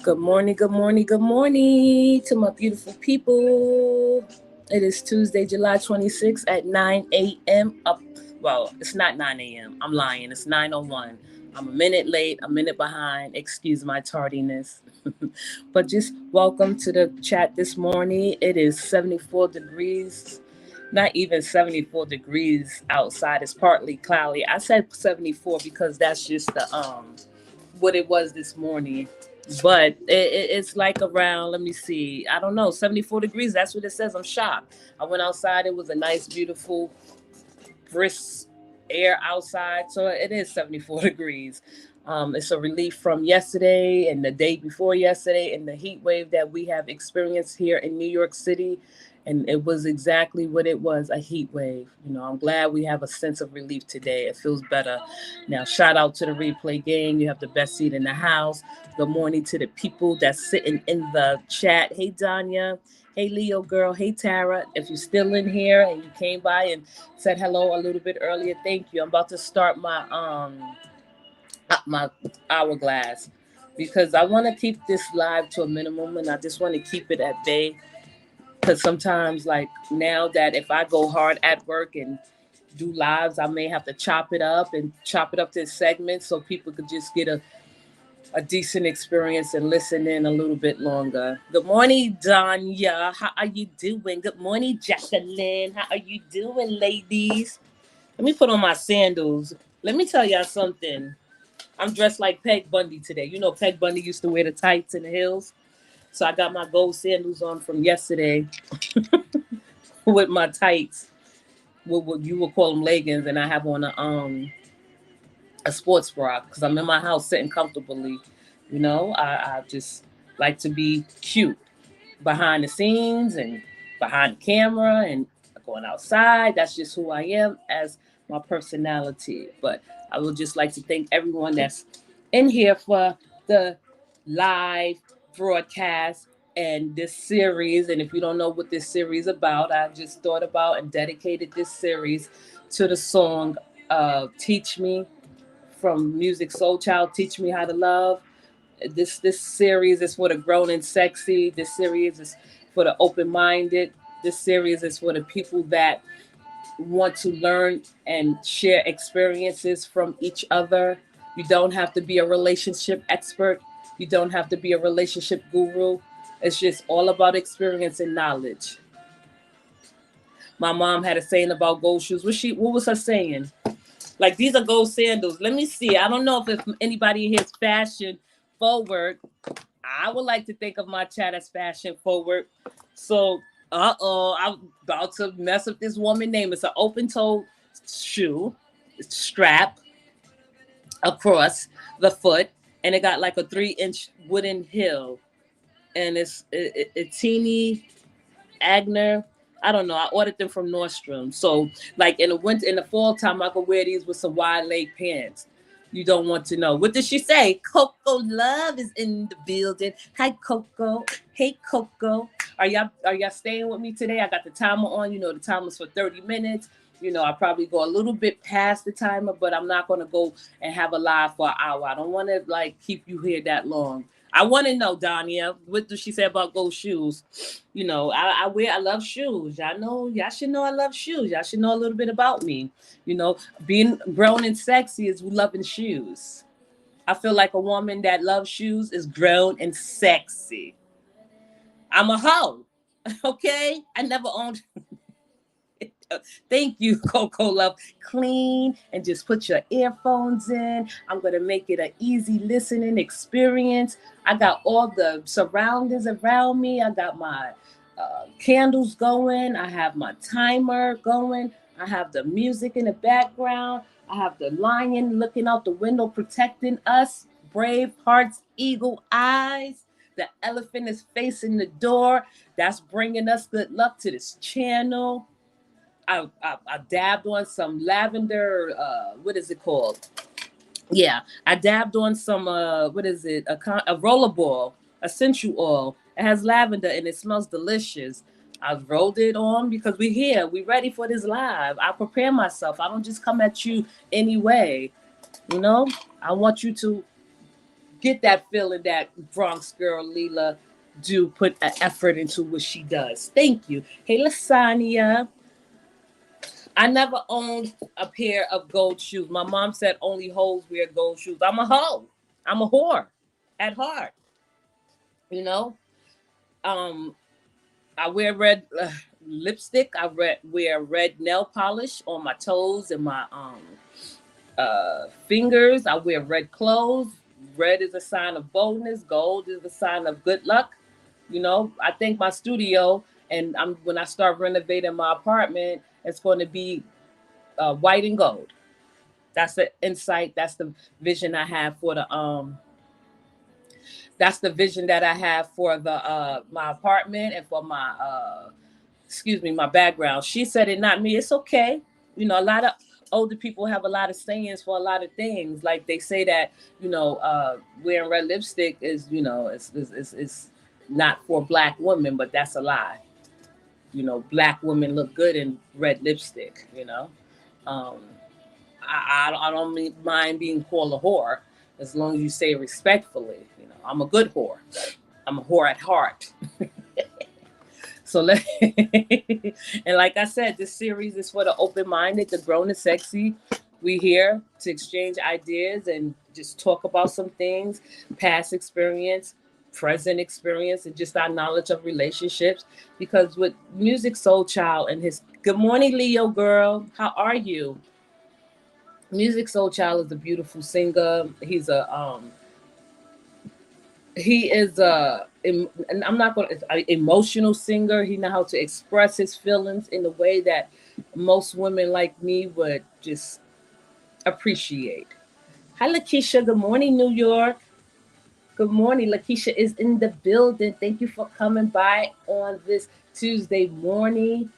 Good morning, good morning, good morning to my beautiful people. It is Tuesday, July 26th at 9 a.m. Well, it's not 9 a.m. I'm lying. It's 9:01. I'm a minute late, a minute behind. Excuse my tardiness. But just welcome to the chat this morning. It is 74 degrees. Not even 74 degrees outside. It's partly cloudy. I said 74 because that's just the what it was this morning. But it's like around, let me see, I don't know, 74 degrees. That's what it says. I'm shocked. I went outside. It was a nice, beautiful, brisk air outside. So it is 74 degrees. It's a relief from yesterday and the day before yesterday and the heat wave that we have experienced here in New York City. And it was exactly what it was, a heat wave. I'm glad we have a sense of relief today. It feels better. Now, shout out to the replay gang. You have the best seat in the house. Good morning to the people that's sitting in the chat. Hey, Danya. Hey, Leo girl. Hey, Tara. If you're still in here and you came by and said hello a little bit earlier, thank you. I'm about to start my hourglass because I want to keep this live to a minimum and I just want to keep it at bay. Because sometimes, like now that if I go hard at work and do lives, I may have to chop it up to segments so people could just get a decent experience and listen in a little bit longer. Good morning, Danya. How are you doing? Good morning, Jacqueline. How are you doing, ladies? Let me put on my sandals. Let me tell y'all something. I'm dressed like Peg Bundy today. Peg Bundy used to wear the tights and the heels. So I got my gold sandals on from yesterday with my tights, what you would call them leggings, and I have on a sports bra because I'm in my house sitting comfortably. I just like to be cute behind the scenes and behind the camera and going outside. That's just who I am as my personality. But I would just like to thank everyone that's in here for the live broadcast and this series. And if you don't know what this series is about, I just thought about and dedicated this series to the song Teach Me from Music Soul Child, Teach Me How to Love. This series is for the grown and sexy. This series is for the open-minded. This series is for the people that want to learn and share experiences from each other. You don't have to be a relationship expert. You don't have to be a relationship guru. It's just all about experience and knowledge. My mom had a saying about gold shoes. What was her saying? Like, these are gold sandals. Let me see. I don't know if anybody in here is fashion forward. I would like to think of my chat as fashion forward. So, I'm about to mess up this woman's name. It's an open-toe shoe, strap across the foot, and it got like a 3-inch wooden heel, and it's a teeny Agner. I don't know. I ordered them from Nordstrom. So, like in the winter, in the fall time, I could wear these with some wide leg pants. You don't want to know. What did she say? Coco Love is in the building. Hi, Coco. Hey, Coco. Are y'all staying with me today? I got the timer on. The timer's for 30 minutes. I probably go a little bit past the timer, but I'm not going to go and have a live for an hour. I don't want to keep you here that long. I want to know, Danya, what does she say about gold shoes? I love shoes. Y'all should know I love shoes. Y'all should know a little bit about me. Being grown and sexy is loving shoes. I feel like a woman that loves shoes is grown and sexy. I'm a hoe. Okay? I never owned. Thank you, Coco Love. Clean and just put your earphones in. I'm going to make it an easy listening experience. I got all the surroundings around me. I got my candles going. I have my timer going. I have the music in the background. I have the lion looking out the window protecting us. Brave hearts, eagle eyes. The elephant is facing the door. That's bringing us good luck to this channel. I dabbed on some lavender. What is it called? Yeah, I dabbed on some. What is it? A rollerball, essential oil. It has lavender and it smells delicious. I rolled it on because we're here. We're ready for this live. I prepare myself. I don't just come at you anyway. I want you to get that feeling that Bronx girl Leela do put an effort into what she does. Thank you. Hey, Lasagna. I never owned a pair of gold shoes. My mom said only hoes wear gold shoes. I'm a hoe. I'm a whore at heart. You know, um, I wear red lipstick. Wear red nail polish on my toes and my fingers. I wear red clothes. Red is a sign of boldness. Gold is a sign of good luck. You know, I think my studio and I'm when I start renovating my apartment, it's going to be white and gold. That's the insight. That's the vision I have for the That's the vision that I have for the my apartment and for my excuse me, my background. She said it, not me. It's okay. You know, a lot of older people have a lot of sayings for a lot of things. Like they say that, wearing red lipstick is, it's not for black women, but that's a lie. You know, black women look good in red lipstick, you know. Um, I don't mind being called a whore as long as you say it respectfully. You know, I'm a good whore. I'm a whore at heart. So let and like I said, this series is for the open-minded, the grown and sexy. We here to exchange ideas and just talk about some things, past experience, present experience, and just our knowledge of relationships. Because with Music Soul Child and his good morning, Leo girl, how are you? Music Soul Child is a beautiful singer. He is and I'm not going to emotional singer. He know how to express his feelings in a way that most women like me would just appreciate. Hi, Lakeisha. Good morning, New York. Good morning. Lakeisha is in the building. Thank you for coming by on this Tuesday morning.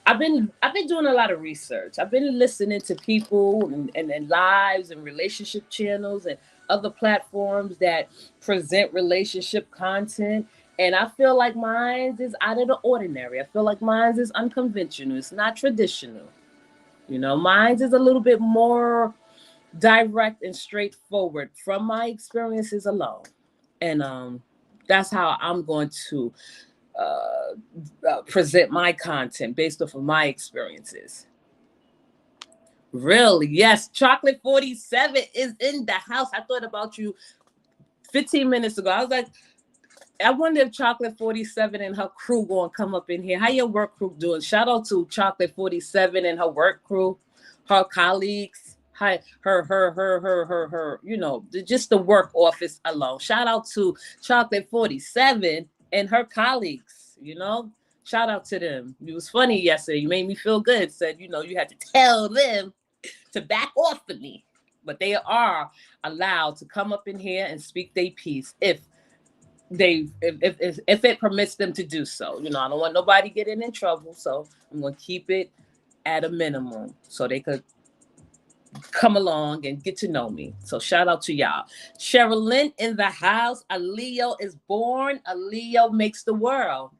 I've been doing a lot of research. I've been listening to people and lives and relationship channels and other platforms that present relationship content. And I feel like mine is out of the ordinary. I feel like mine is unconventional. It's not traditional. You know, mine is a little bit more direct and straightforward from my experiences alone. And that's how I'm going to present my content based off of my experiences. Really? Yes. Chocolate 47 is in the house. I thought about you 15 minutes ago. I was like, I wonder if Chocolate 47 and her crew going to come up in here. How your work crew doing? Shout out to Chocolate 47 and her work crew, her colleagues. Hi, just the work office alone. Shout out to Chocolate 47 and her colleagues, you know. Shout out to them. It was funny yesterday. You made me feel good. Said, you had to tell them to back off of me. But they are allowed to come up in here and speak their piece if it permits them to do so. You know, I don't want nobody getting in trouble, so I'm gonna keep it at a minimum so they could come along and get to know me. So shout out to y'all. Sherilyn in the house. A Leo is born. A Leo makes the world.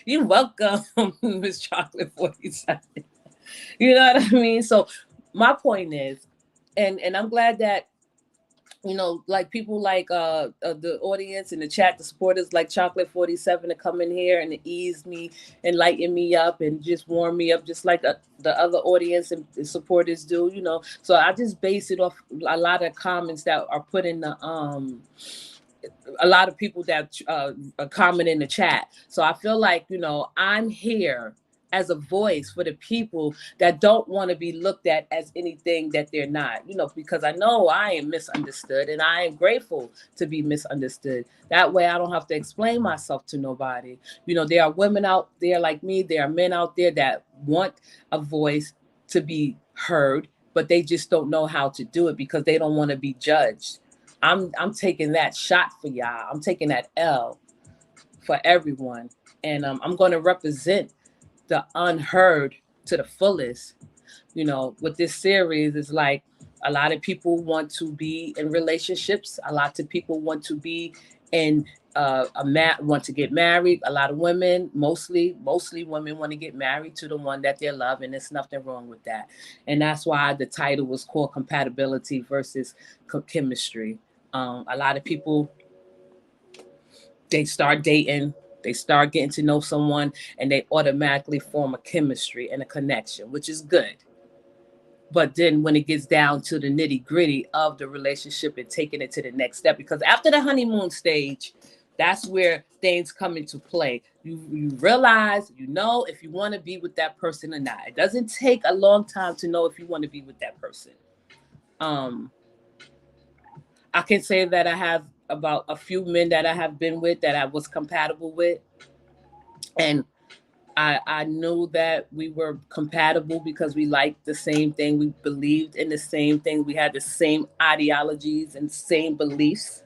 You're welcome, Miss Chocolate 47. You know what I mean? So my point is, and I'm glad that like people like the audience in the chat, the supporters like Chocolate 47 to come in here and ease me and lighten me up and just warm me up, just like the other audience and supporters do. So I just base it off a lot of comments that are put in the a lot of people that comment in the chat. So I feel like, I'm here as a voice for the people that don't want to be looked at as anything that they're not, because I know I am misunderstood and I am grateful to be misunderstood. That way I don't have to explain myself to nobody. There are women out there like me, there are men out there that want a voice to be heard, but they just don't know how to do it because they don't want to be judged. I'm taking that shot for y'all. I'm taking that L for everyone. And I'm going to represent the unheard to the fullest. With this series, it's like a lot of people want to be in relationships. A lot of people want to be and want to get married. A lot of women, mostly women, want to get married to the one that they love, and there's nothing wrong with that. And that's why the title was called Compatibility versus Chemistry. A lot of people, they start dating, they start getting to know someone, and they automatically form a chemistry and a connection, which is good. But then when it gets down to the nitty gritty of the relationship and taking it to the next step, because after the honeymoon stage, that's where things come into play. You realize, if you want to be with that person or not. It doesn't take a long time to know if you want to be with that person. Um, I can say that I have about a few men that I have been with that I was compatible with, and I knew that we were compatible because we liked the same thing. We believed in the same thing. We had the same ideologies and same beliefs.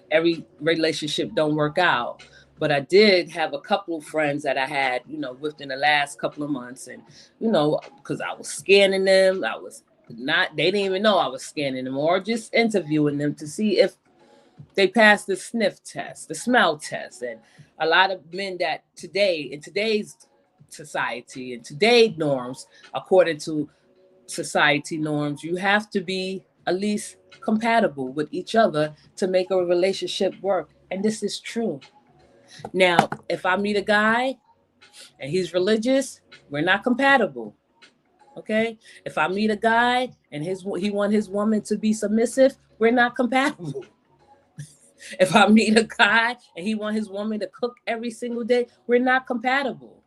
Every relationship don't work out. But I did have a couple of friends that I had, within the last couple of months. And, because I was scanning them, they didn't even know I was scanning them or just interviewing them to see if they passed the sniff test, the smell test. And a lot of men that in today's society and today's norms, according to society norms, you have to be at least compatible with each other to make a relationship work. And this is true. Now, if I meet a guy and he's religious, we're not compatible. Okay? If I meet a guy and he want his woman to be submissive, we're not compatible. If I meet a guy and he want his woman to cook every single day, we're not compatible.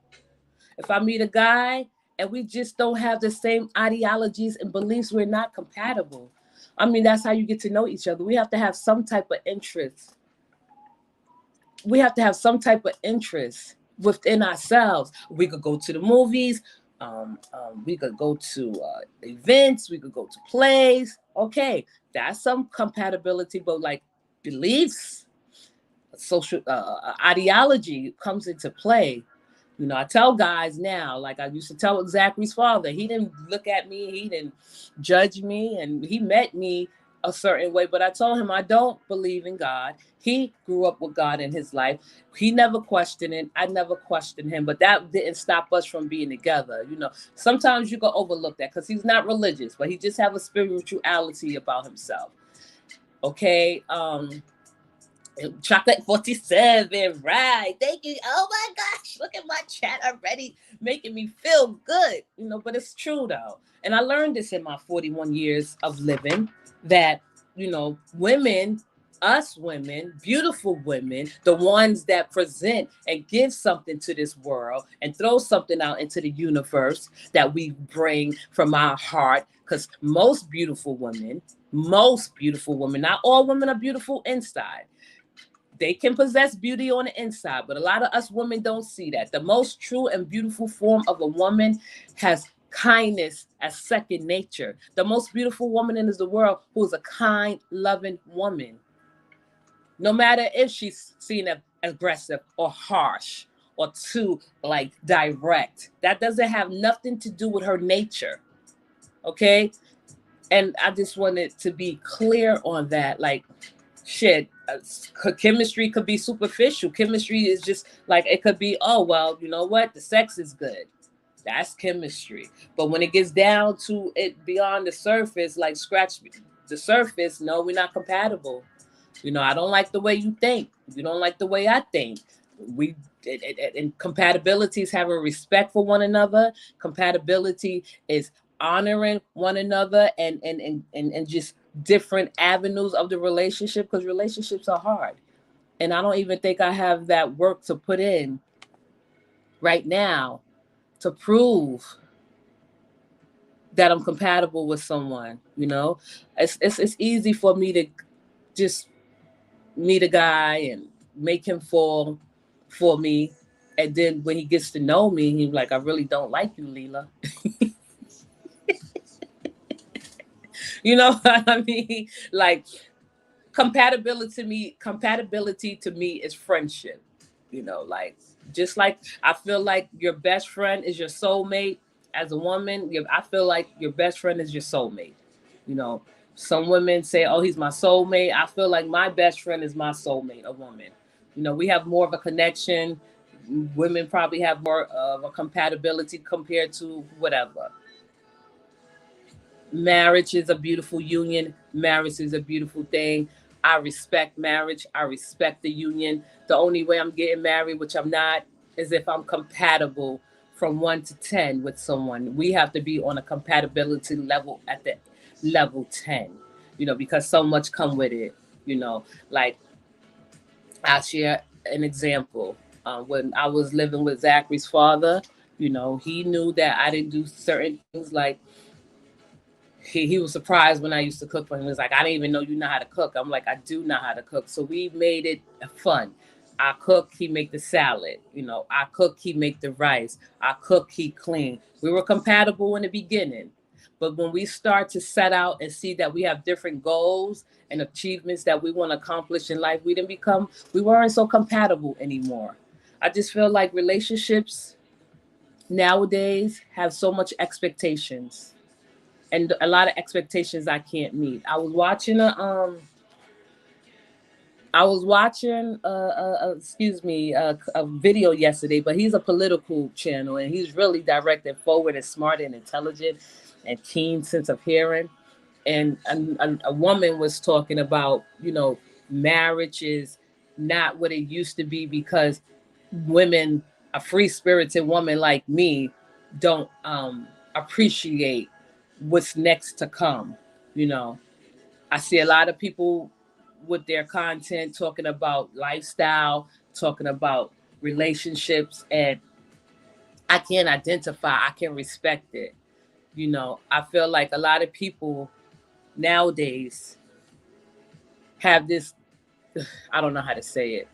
If I meet a guy and we just don't have the same ideologies and beliefs, we're not compatible. I mean, that's how you get to know each other. We have to have some type of interest. We have to have some type of interest within ourselves. We could go to the movies. We could go to events. We could go to plays. Okay, that's some compatibility, but like beliefs, social ideology comes into play. I tell guys now, like I used to tell Zachary's father, he didn't look at me, he didn't judge me, and he met me a certain way. But I told him I don't believe in God. He grew up with God in his life. He never questioned it. I never questioned him. But that didn't stop us from being together. Sometimes you can overlook that because he's not religious, but he just have a spirituality about himself. Okay. Chocolate 47, right? Thank you. Oh my gosh, look at my chat already making me feel good. But it's true though. And I learned this in my 41 years of living that, women, us women, beautiful women, the ones that present and give something to this world and throw something out into the universe that we bring from our heart. Because most beautiful women, not all women are beautiful inside. They can possess beauty on the inside, but a lot of us women don't see that. The most true and beautiful form of a woman has kindness as second nature. The most beautiful woman in the world who is a kind, loving woman. No matter if she's seen as aggressive or harsh or too direct. That doesn't have nothing to do with her nature. Okay? And I just wanted to be clear on that. Shit, chemistry could be superficial. Chemistry is just it could be, oh well, you know what, the sex is good, that's chemistry. But when it gets down to it beyond the surface, scratch the surface, no, we're not compatible. I don't like the way you think, you don't like the way I think. And compatibility is having respect for one another. Compatibility is honoring one another, and just different avenues of the relationship, because relationships are hard. And I don't even think I have that work to put in right now to prove that I'm compatible with someone. It's easy for me to just meet a guy and make him fall for me, and then when he gets to know me, he's like, I really don't like you, Leela. You know what I mean? Compatibility to me is friendship. Just like I feel like your best friend is your soulmate. As a woman, I feel like your best friend is your soulmate. You know, Some women say, oh, he's my soulmate. I feel like my best friend is my soulmate, a woman. We have more of a connection. Women probably have more of a compatibility compared to whatever. Marriage is a beautiful union. Marriage is a beautiful thing. I respect marriage. I respect the union. The only way I'm getting married, which I'm not, is if I'm compatible from 1 to 10 with someone. We have to be on a compatibility level at the level 10, because so much come with it. Like, I'll share an example. When I was living with Zachary's father, he knew that I didn't do certain things. Like, he was surprised when I used to cook for him. He was like, I didn't even know you know how to cook. I'm like, I do know how to cook. So we made it fun. I cook, he make the salad. I cook, he make the rice. I cook, he clean. We were compatible in the beginning. But when we start to set out and see that we have different goals and achievements that we want to accomplish in life, we weren't so compatible anymore. I just feel like relationships nowadays have so much expectations, and a lot of expectations I can't meet. I was watching a video yesterday, but he's a political channel, and he's really direct and forward and smart and intelligent and keen sense of hearing. And a woman was talking about, marriage is not what it used to be because women, a free spirited woman like me, don't appreciate what's next to come. You know, I see a lot of people with their content talking about lifestyle, talking about relationships, and I can identify, I can respect it. I feel like a lot of people nowadays have this, I don't know how to say it,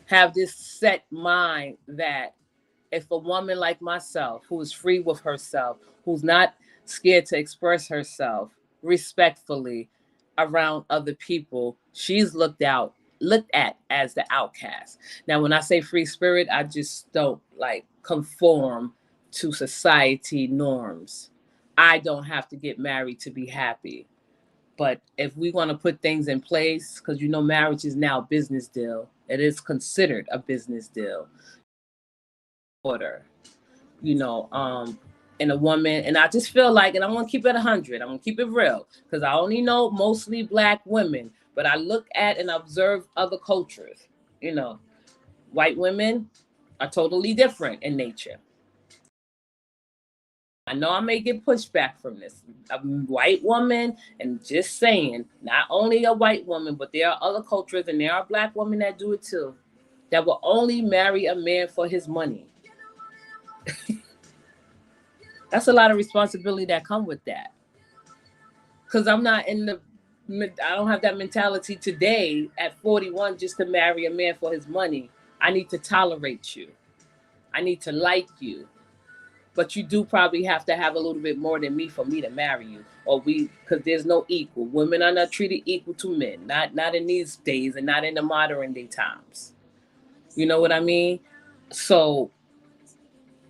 have this set mind that if a woman like myself, who is free with herself, who's not scared to express herself respectfully around other people, she's looked at as the outcast. Now, when I say free spirit, I just don't like conform to society norms. I don't have to get married to be happy. But if we want to put things in place, because marriage is now a business deal, it is considered a business deal. Order, you know, um, and a woman, and I just feel like, and I'm gonna keep it 100. I'm gonna keep it real, because I only know mostly black women, but I look at and observe other cultures. You know, white women are totally different in nature. I know I may get pushback from this. A white woman, and just saying, not only a white woman, but there are other cultures and there are black women that do it too, that will only marry a man for his money. That's a lot of responsibility that come with that. Because I don't have that mentality today at 41 just to marry a man for his money. I need to tolerate you. I need to like you. But you do probably have to have a little bit more than me for me to marry you, because there's no equal. Women are not treated equal to men, not in these days and not in the modern day times. You know what I mean? So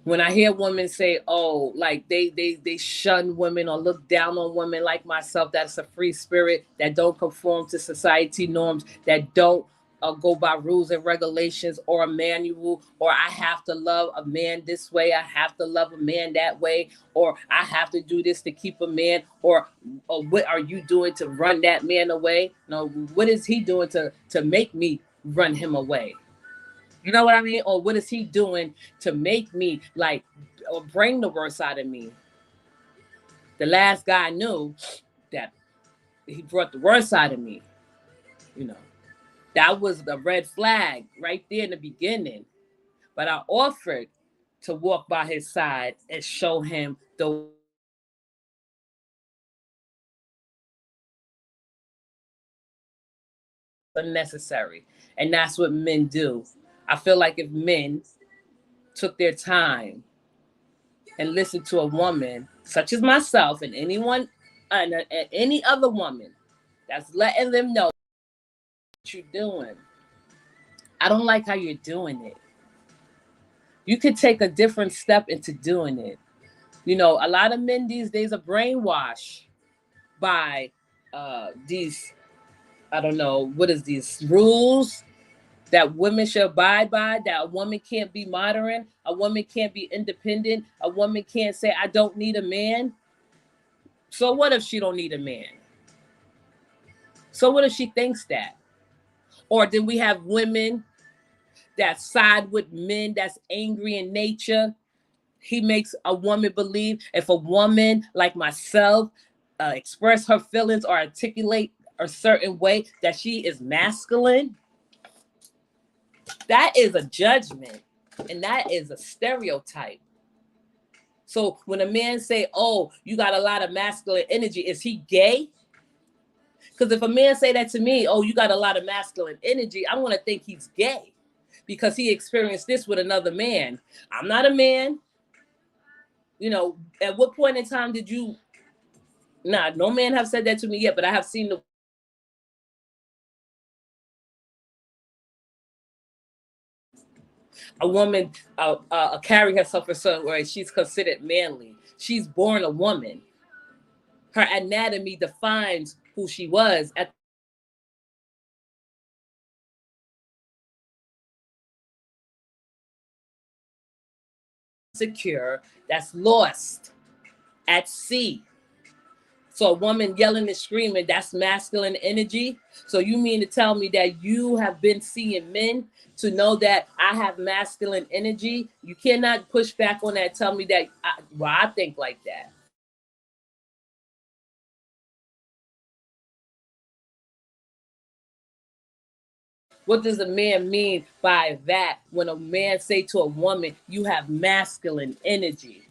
when I hear women say, "Oh, like they shun women or look down on women," like myself, that's a free spirit that don't conform to society norms, that don't go by rules and regulations or a manual, or I have to love a man this way, I have to love a man that way, or I have to do this to keep a man, or what are you doing to run that man away? No, what is he doing to make me run him away? You know what I mean? Or what is he doing to make me like, or bring the worst out of me? The last guy I knew that he brought the worst out of me. You know, that was the red flag right there in the beginning. But I offered to walk by his side and show him the unnecessary. And that's what men do. I feel like if men took their time and listened to a woman such as myself and anyone and any other woman that's letting them know what you're doing. I don't like how you're doing it. You could take a different step into doing it. A lot of men these days are brainwashed by these, I don't know, what is these rules that women should abide by, that a woman can't be modern, a woman can't be independent, a woman can't say, I don't need a man. So what if she don't need a man? So what if she thinks that? Or then we have women that side with men that's angry in nature. He makes a woman believe if a woman like myself express her feelings or articulate a certain way that she is masculine. That is a judgment, and that is a stereotype. So when a man say, "Oh, you got a lot of masculine energy," is he gay? Because if a man say that to me, "Oh, you got a lot of masculine energy," I'm gonna think he's gay because he experienced this with another man. I'm not a man. At what point in time did you? Nah, no man have said that to me yet, but I have seen a woman carry herself a certain way. She's considered manly. She's born a woman. Her anatomy defines who she was at secure, that's lost at sea. So a woman yelling and screaming, that's masculine energy. So you mean to tell me that you have been seeing men to know that I have masculine energy? You cannot push back on that. Tell me that, I think like that. What does a man mean by that when a man say to a woman, you have masculine energy?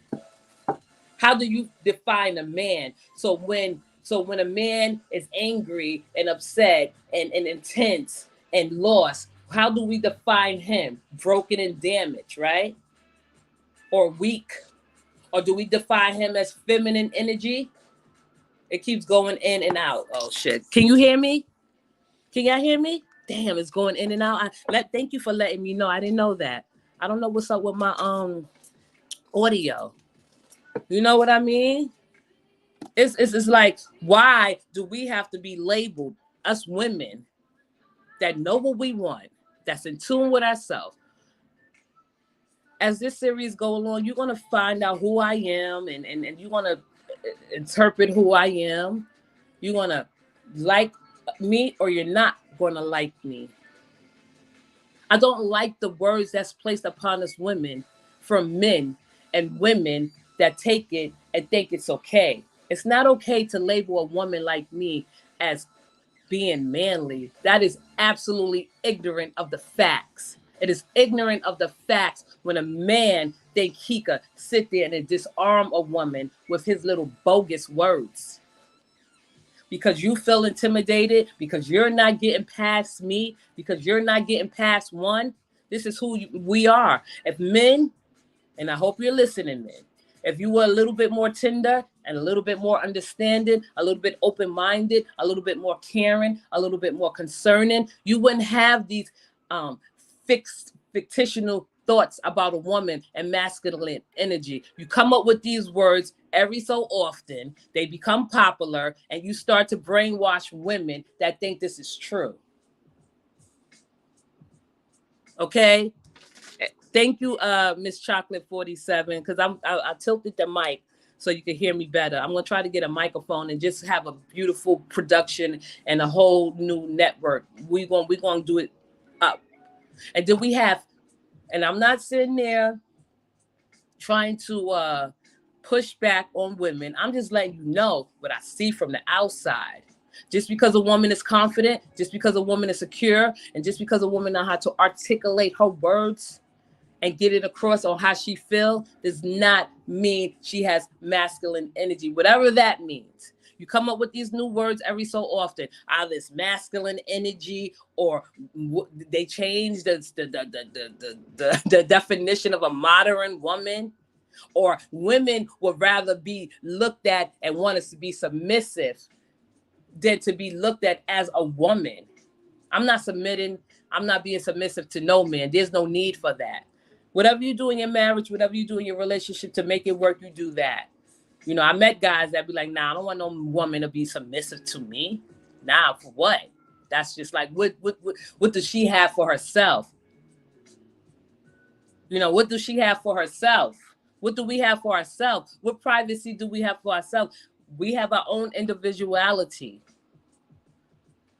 How do you define a man? So when a man is angry and upset and intense and lost, how do we define him? Broken and damaged, right? Or weak? Or do we define him as feminine energy? It keeps going in and out. Oh shit. Can you hear me? Can y'all hear me? Damn, it's going in and out. Thank you for letting me know. I didn't know that. I don't know what's up with my audio. You know what I mean? It's like, why do we have to be labeled, us women that know what we want, that's in tune with ourselves? As this series go along, you're gonna find out who I am, and you're gonna interpret who I am. You're gonna like me or you're not gonna like me. I don't like the words that's placed upon us women from men and women that take it and think it's okay. It's not okay to label a woman like me as being manly. That is absolutely ignorant of the facts. It is ignorant of the facts when a man think he could sit there and disarm a woman with his little bogus words. Because you feel intimidated, because you're not getting past me, because you're not getting past one. This is who we are. If men, and I hope you're listening, men, if you were a little bit more tender and a little bit more understanding, a little bit open-minded, a little bit more caring, a little bit more concerning, you wouldn't have these fictional thoughts about a woman and masculine energy. You come up with these words every so often, they become popular, and you start to brainwash women that think this is true. Okay? Thank you, Miss Chocolate 47, because I tilted the mic so you can hear me better. I'm gonna try to get a microphone and just have a beautiful production and a whole new network. We gonna do it up. And then we have, and I'm not sitting there trying to push back on women. I'm just letting you know what I see from the outside. Just because a woman is confident, just because a woman is secure, and just because a woman knows how to articulate her words and get it across on how she feel, does not mean she has masculine energy, whatever that means. You come up with these new words every so often. Either it's masculine energy, or they change the definition of a modern woman, or women would rather be looked at and want us to be submissive than to be looked at as a woman. I'm not submitting. I'm not being submissive to no man. There's no need for that. Whatever you do in your marriage, whatever you do in your relationship to make it work, you do that. You know, I met guys that be like, nah, I don't want no woman to be submissive to me. Nah, for what? That's just like, what does she have for herself? You know, what does she have for herself? What do we have for ourselves? What privacy do we have for ourselves? We have our own individuality.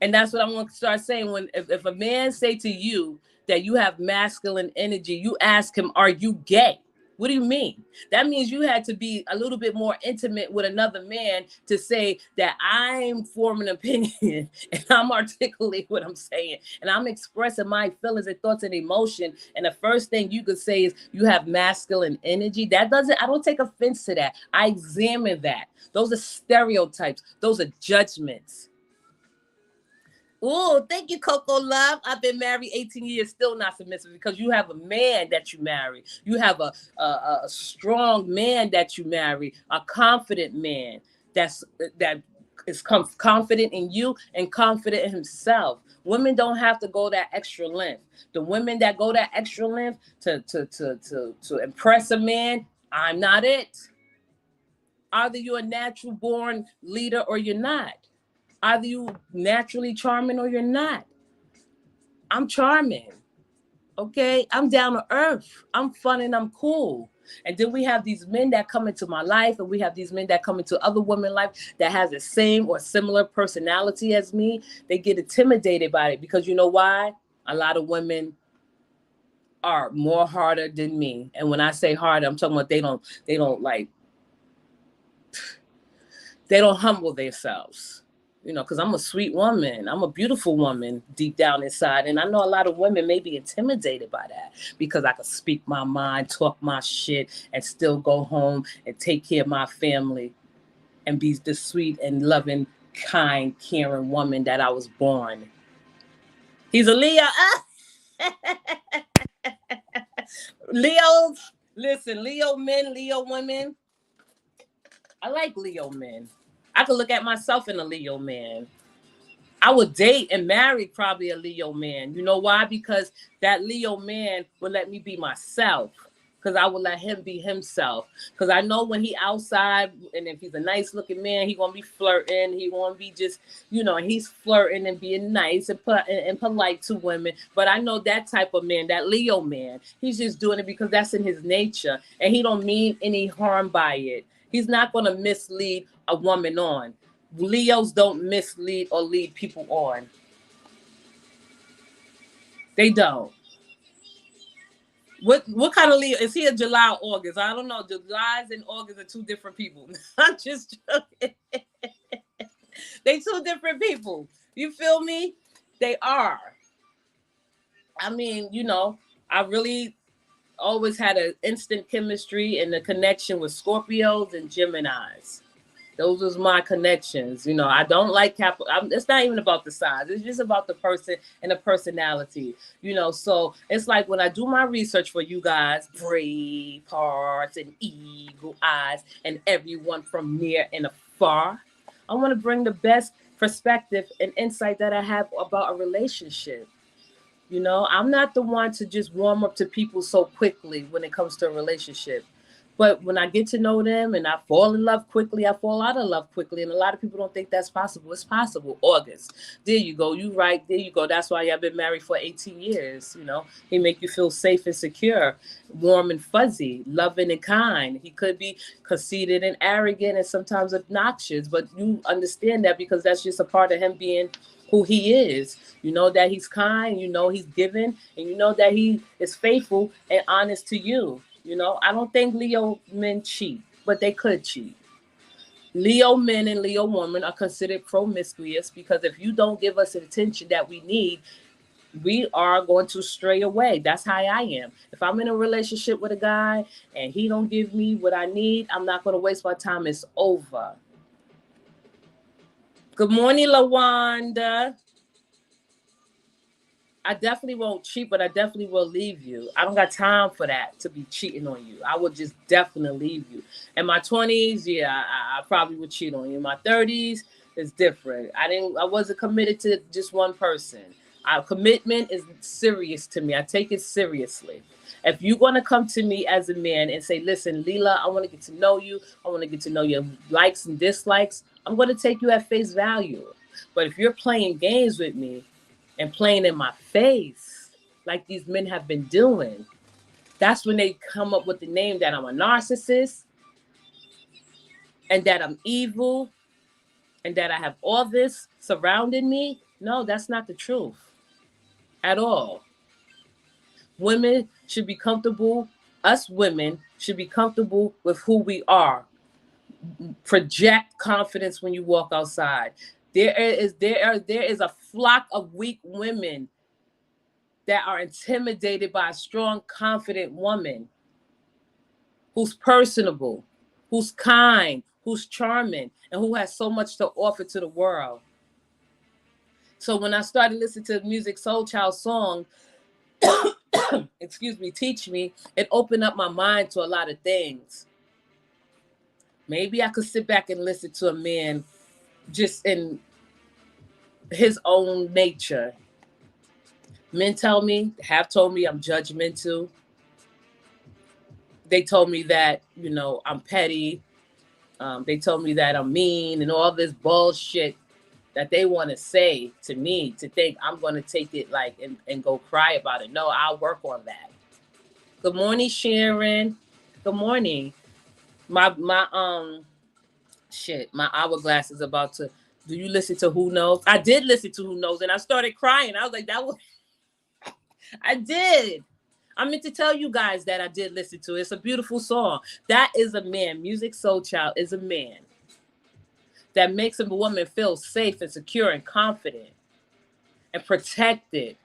And that's what I want to start saying. When if a man say to you that you have masculine energy, you ask him, are you gay? What do you mean? That means you had to be a little bit more intimate with another man to say that I'm forming an opinion and I'm articulating what I'm saying and I'm expressing my feelings and thoughts and emotion. And the first thing you could say is you have masculine energy. That doesn't, I don't take offense to that. I examine that. Those are stereotypes. Those are judgments. Oh, thank you, Coco Love. I've been married 18 years, still not submissive because you have a man that you marry. You have a strong man that you marry, a confident man that is confident in you and confident in himself. Women don't have to go that extra length. The women that go that extra length to impress a man, I'm not it. Either you're a natural born leader or you're not. Either you naturally charming or you're not. I'm charming. Okay. I'm down to earth. I'm fun and I'm cool. And then we have these men that come into my life, and we have these men that come into other women's life that has the same or similar personality as me. They get intimidated by it because you know why? A lot of women are more harder than me. And when I say harder, I'm talking about they don't humble themselves. You know, because I'm a sweet woman. I'm a beautiful woman deep down inside. And I know a lot of women may be intimidated by that because I can speak my mind, talk my shit, and still go home and take care of my family and be the sweet and loving, kind, caring woman that I was born. He's a Leo. Leo, listen, Leo men, Leo women. I like Leo men. I could look at myself in a Leo man. I would date and marry probably a Leo man. You know why? Because that Leo man would let me be myself. Because I would let him be himself. Because I know when he outside, and if he's a nice looking man, he gonna be flirting. He gonna be just, you know, he's flirting and being nice and polite to women. But I know that type of man, that Leo man, he's just doing it because that's in his nature, and he don't mean any harm by it. He's not gonna mislead a woman on. Leos don't mislead or lead people on. They don't. What kind of Leo is he? A July or August? I don't know. July's and August are two different people. I'm just joking. They two different people. You feel me? They are. I mean, you know, I really always had an instant chemistry and a connection with Scorpios and Geminis. Those was my connections. You know, I don't like it's not even about the size. It's just about the person and the personality. You know, so it's like when I do my research for you guys, brave hearts and eagle eyes and everyone from near and afar, I want to bring the best perspective and insight that I have about a relationship. You know, I'm not the one to just warm up to people so quickly when it comes to a relationship. But when I get to know them and I fall in love quickly, I fall out of love quickly. And a lot of people don't think that's possible. It's possible. August. There you go. You right. There you go. That's why I've been married for 18 years. You know, he make you feel safe and secure, warm and fuzzy, loving and kind. He could be conceited and arrogant and sometimes obnoxious, but you understand that because that's just a part of him being who he is. You know that he's kind, you know he's giving, and you know that he is faithful and honest to you. You know, I don't think Leo men cheat, but they could cheat. Leo men and Leo women are considered promiscuous because if you don't give us the attention that we need, we are going to stray away. That's how I am. If I'm in a relationship with a guy and he don't give me what I need, I'm not going to waste my time. It's over. Good morning, LaWanda. I definitely won't cheat, but I definitely will leave you. I don't got time for that, to be cheating on you. I would just definitely leave you. In my 20s, yeah, I probably would cheat on you. In my 30s, it's different. I wasn't committed to just one person. Our commitment is serious to me. I take it seriously. If you're going to come to me as a man and say, listen, Leela, I want to get to know you. I want to get to know your likes and dislikes. I'm going to take you at face value. But if you're playing games with me and playing in my face, like these men have been doing, that's when they come up with the name that I'm a narcissist and that I'm evil and that I have all this surrounding me. No, that's not the truth at all. Women should be comfortable, us women should be comfortable with who we are. Project confidence when you walk outside. There is a flock of weak women that are intimidated by a strong, confident woman who's personable, who's kind, who's charming, and who has so much to offer to the world. So when I started listening to Music Soul Child song, excuse me, Teach Me, it opened up my mind to a lot of things. Maybe I could sit back and listen to a man just in his own nature. Men have told me I'm judgmental. They told me that, I'm petty. They told me that I'm mean and all this bullshit that they want to say to me, to think I'm going to take it like and go cry about it. No, I'll work on that. Good morning, Sharon. Good morning. My hourglass is about to. Do you listen to Who Knows? I did listen to Who Knows, and I started crying. I was like, that was. I did. I meant to tell you guys that I did listen to it. It's a beautiful song. That is a man. Music Soul Child is a man that makes a woman feel safe and secure and confident and protected,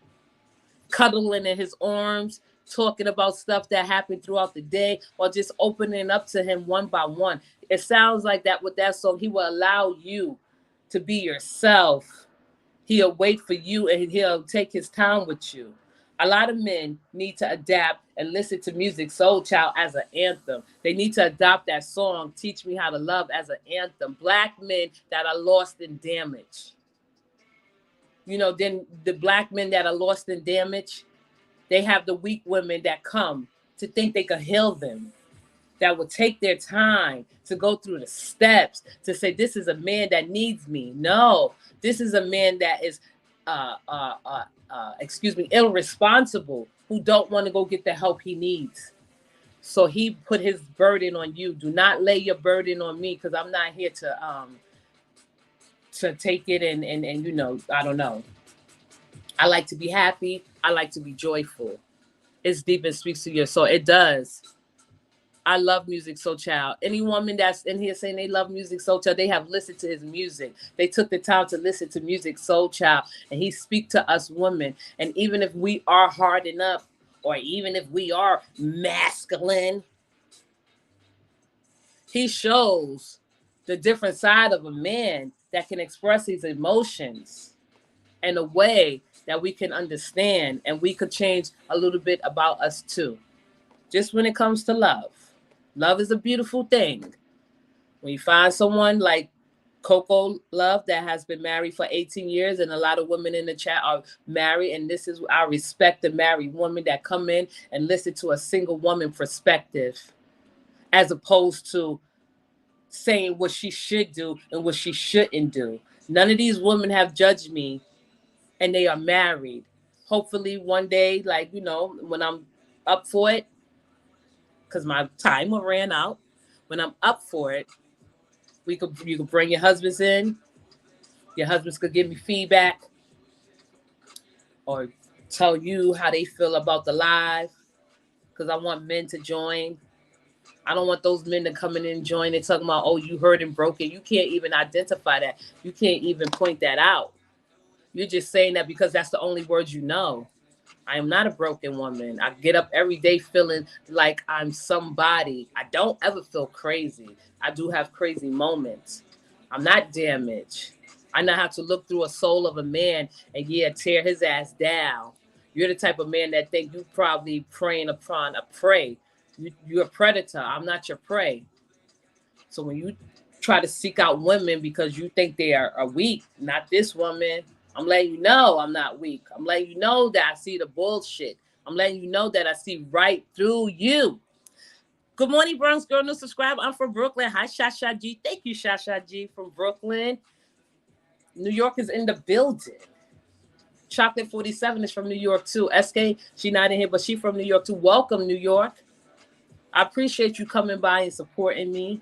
cuddling in his arms, talking about stuff that happened throughout the day, or just opening up to him one by one. It sounds like that with that song, he will allow you to be yourself. He'll wait for you and he'll take his time with you. A lot of men need to adapt and listen to Music Soul Child as an anthem. They need to adopt that song, Teach Me How to Love, as an anthem. Black men that are lost and damaged. Then the black men that are lost and damaged, they have the weak women that come to think they can heal them, that will take their time to go through the steps to say, this is a man that needs me. No, this is a man that is, irresponsible, who don't want to go get the help he needs. So he put his burden on you. Do not lay your burden on me, because I'm not here to take it and I don't know. I like to be happy. I like to be joyful. It's deep and speaks to your soul. It does. I love Music Soul Child. Any woman that's in here saying they love Music Soul Child, they have listened to his music. They took the time to listen to Music Soul Child, and he speak to us women. And even if we are hardened up, or even if we are masculine, he shows the different side of a man that can express his emotions in a way that we can understand, and we could change a little bit about us too. Just when it comes to love. Love is a beautiful thing. When you find someone like Coco Love that has been married for 18 years, and a lot of women in the chat are married, and this is, I respect the married women that come in and listen to a single woman perspective, as opposed to saying what she should do and what she shouldn't do. None of these women have judged me, and they are married. Hopefully one day, when I'm up for it, because my time will ran out. When I'm up for it, you could bring your husbands in. Your husbands could give me feedback or tell you how they feel about the live, because I want men to join. I don't want those men to come in and join and talking about, oh, you hurt and broken. You can't even identify that. You can't even point that out. You're just saying that because that's the only words you know. I am not a broken woman. I get up every day feeling like I'm somebody. I don't ever feel crazy. I do have crazy moments. I'm not damaged. I know how to look through a soul of a man and tear his ass down. You're the type of man that think you probably preying upon a prey. You're a predator. I'm not your prey. So when you try to seek out women because you think they are weak, not this woman. I'm letting you know I'm not weak. I'm letting you know that I see the bullshit. I'm letting you know that I see right through you. Good morning, Bronx girl. New subscribe. I'm from Brooklyn. Hi, Shasha G. Thank you, Shasha G from Brooklyn. New York is in the building. Chocolate 47 is from New York too. SK, she not in here, but she from New York too. Welcome, New York. I appreciate you coming by and supporting me.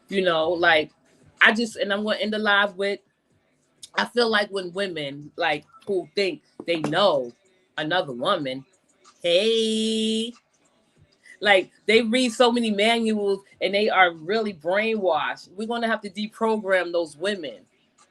You know, like and I'm gonna end the live with, I feel like when women like who think they know another woman, hey, like they read so many manuals and they are really brainwashed. We're gonna have to deprogram those women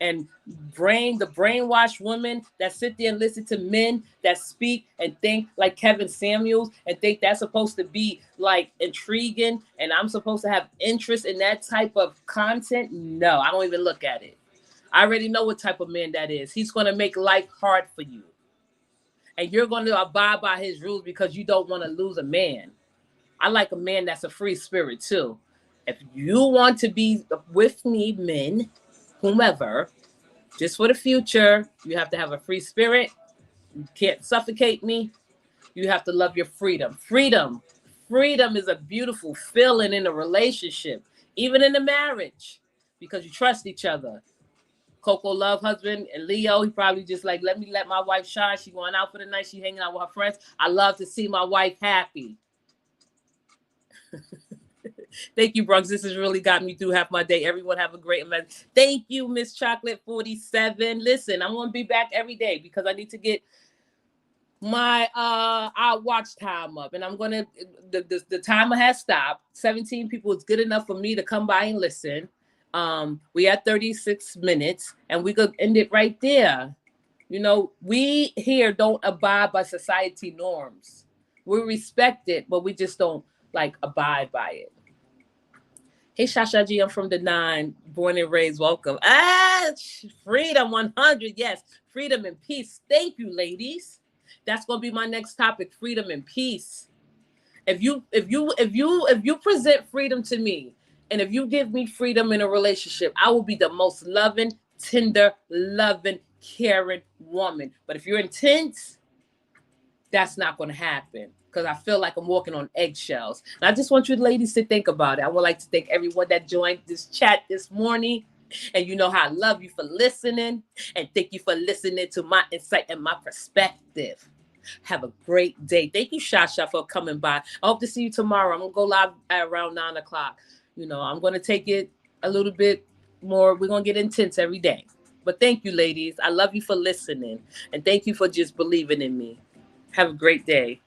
and the brainwashed women that sit there and listen to men that speak and think like Kevin Samuels and think that's supposed to be like intriguing and I'm supposed to have interest in that type of content. No, I don't even look at it. I already know what type of man that is. He's going to make life hard for you. And you're going to abide by his rules because you don't want to lose a man. I like a man that's a free spirit too. If you want to be with me, men, whomever, just for the future, you have to have a free spirit. You can't suffocate me. You have to love your freedom. Freedom is a beautiful feeling in a relationship, even in a marriage, because you trust each other. Coco love husband and Leo, he probably just like, let me let my wife shine. She going out for the night. She hanging out with her friends. I love to see my wife happy. Thank you, Bronx. This has really got me through half my day. Everyone have a great event. Thank you, Miss Chocolate 47. Listen, I'm going to be back every day because I need to get my our watch time up. And I'm going to, the timer has stopped. 17 people is good enough for me to come by and listen. We had 36 minutes and we could end it right there. You know, we here don't abide by society norms. We respect it, but we just don't like abide by it. Hey, Shasha G, I'm from the 9, born and raised. Welcome. Freedom 100. Yes, freedom and peace. Thank you, ladies. That's gonna be my next topic: freedom and peace. If you present freedom to me, and if you give me freedom in a relationship, I will be the most loving, tender, loving, caring woman. But if you're intense, that's not going to happen because I feel like I'm walking on eggshells. And I just want you ladies to think about it. I would like to thank everyone that joined this chat this morning. And you know how I love you for listening. And thank you for listening to my insight and my perspective. Have a great day. Thank you, Shasha, for coming by. I hope to see you tomorrow. I'm going to go live at around 9 o'clock. You know, I'm going to take it a little bit more. We're going to get intense every day. But thank you, ladies. I love you for listening. And thank you for just believing in me. Have a great day.